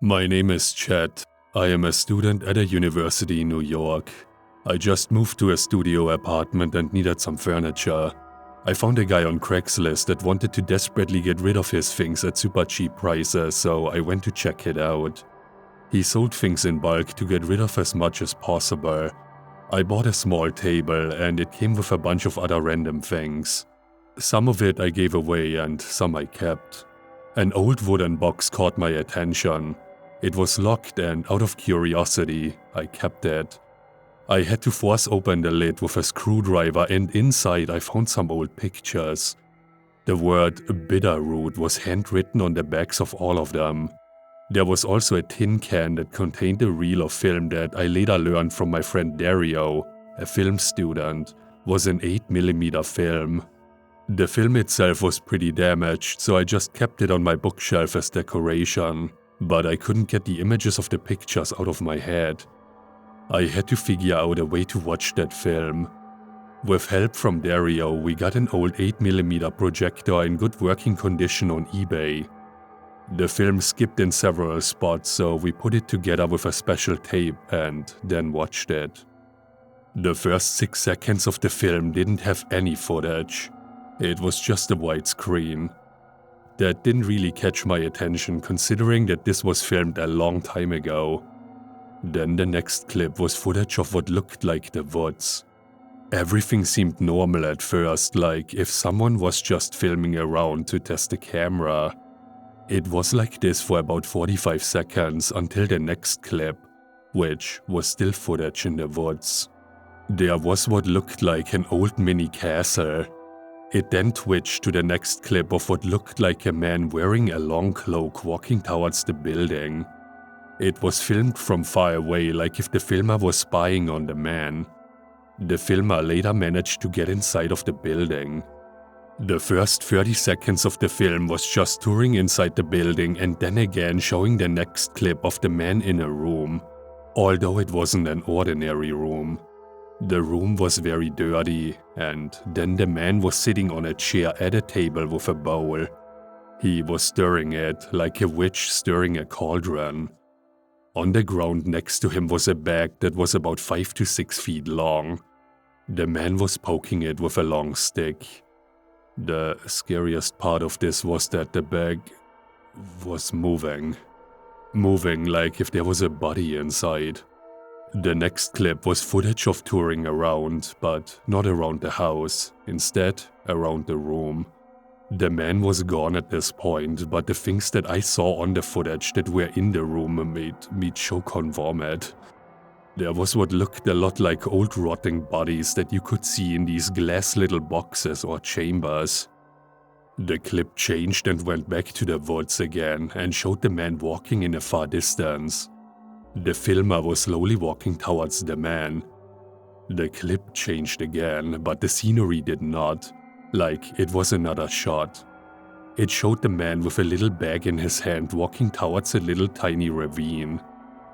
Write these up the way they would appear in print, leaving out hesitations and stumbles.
My name is Chad. I am a student at a university in New York. I just moved to a studio apartment and needed some furniture. I found a guy on Craigslist that wanted to desperately get rid of his things at super cheap prices, so I went to check it out. He sold things in bulk to get rid of as much as possible. I bought a small table and it came with a bunch of other random things. Some of it I gave away and some I kept. An old wooden box caught my attention. It was locked and out of curiosity, I kept it. I had to force open the lid with a screwdriver and inside I found some old pictures. The word Bitterroot was handwritten on the backs of all of them. There was also a tin can that contained a reel of film that I later learned from my friend Dario, a film student, was an 8mm film. The film itself was pretty damaged, so I just kept it on my bookshelf as decoration, but I couldn't get the images of the pictures out of my head. I had to figure out a way to watch that film. With help from Dario, we got an old 8mm projector in good working condition on eBay. The film skipped in several spots, so we put it together with a special tape and then watched it. The first 6 seconds of the film didn't have any footage. It was just a white screen. That didn't really catch my attention considering that this was filmed a long time ago. Then the next clip was footage of what looked like the woods. Everything seemed normal at first, like if someone was just filming around to test the camera. It was like this for about 45 seconds until the next clip, which was still footage in the woods. There was what looked like an old mini castle. It then twitched to the next clip of what looked like a man wearing a long cloak walking towards the building. It was filmed from far away, like if the filmer was spying on the man. The filmer later managed to get inside of the building. The first 30 seconds of the film was just touring inside the building and then again showing the next clip of the man in a room, although it wasn't an ordinary room. The room was very dirty, and then the man was sitting on a chair at a table with a bowl. He was stirring it like a witch stirring a cauldron. On the ground next to him was a bag that was about 5 to 6 feet long. The man was poking it with a long stick. The scariest part of this was that the bag was moving. Moving like if there was a body inside. The next clip was footage of touring around, but not around the house, instead around the room. The man was gone at this point, but the things that I saw on the footage that were in the room made me choke on vomit. There was what looked a lot like old rotting bodies that you could see in these glass little boxes or chambers. The clip changed and went back to the woods again and showed the man walking in a far distance. The filmer was slowly walking towards the man. The clip changed again, but the scenery did not, like it was another shot. It showed the man with a little bag in his hand walking towards a little tiny ravine.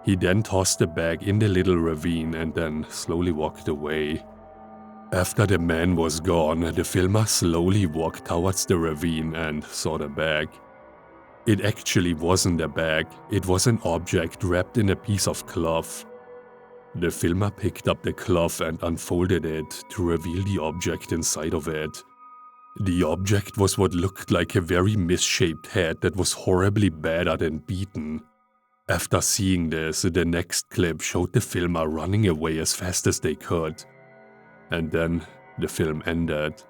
He then tossed the bag in the little ravine and then slowly walked away. After the man was gone, the filmer slowly walked towards the ravine and saw the bag. It actually wasn't a bag, it was an object wrapped in a piece of cloth. The filmer picked up the cloth and unfolded it to reveal the object inside of it. The object was what looked like a very misshaped head that was horribly battered and beaten. After seeing this, the next clip showed the filmer running away as fast as they could. And then the film ended.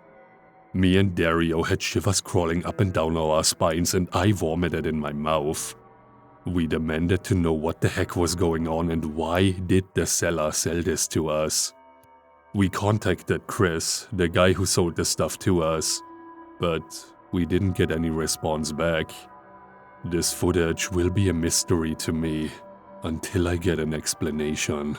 Me and Dario had shivers crawling up and down our spines and I vomited in my mouth. We demanded to know what the heck was going on and why did the seller sell this to us. We contacted Chris, the guy who sold the stuff to us, but we didn't get any response back. This footage will be a mystery to me until I get an explanation.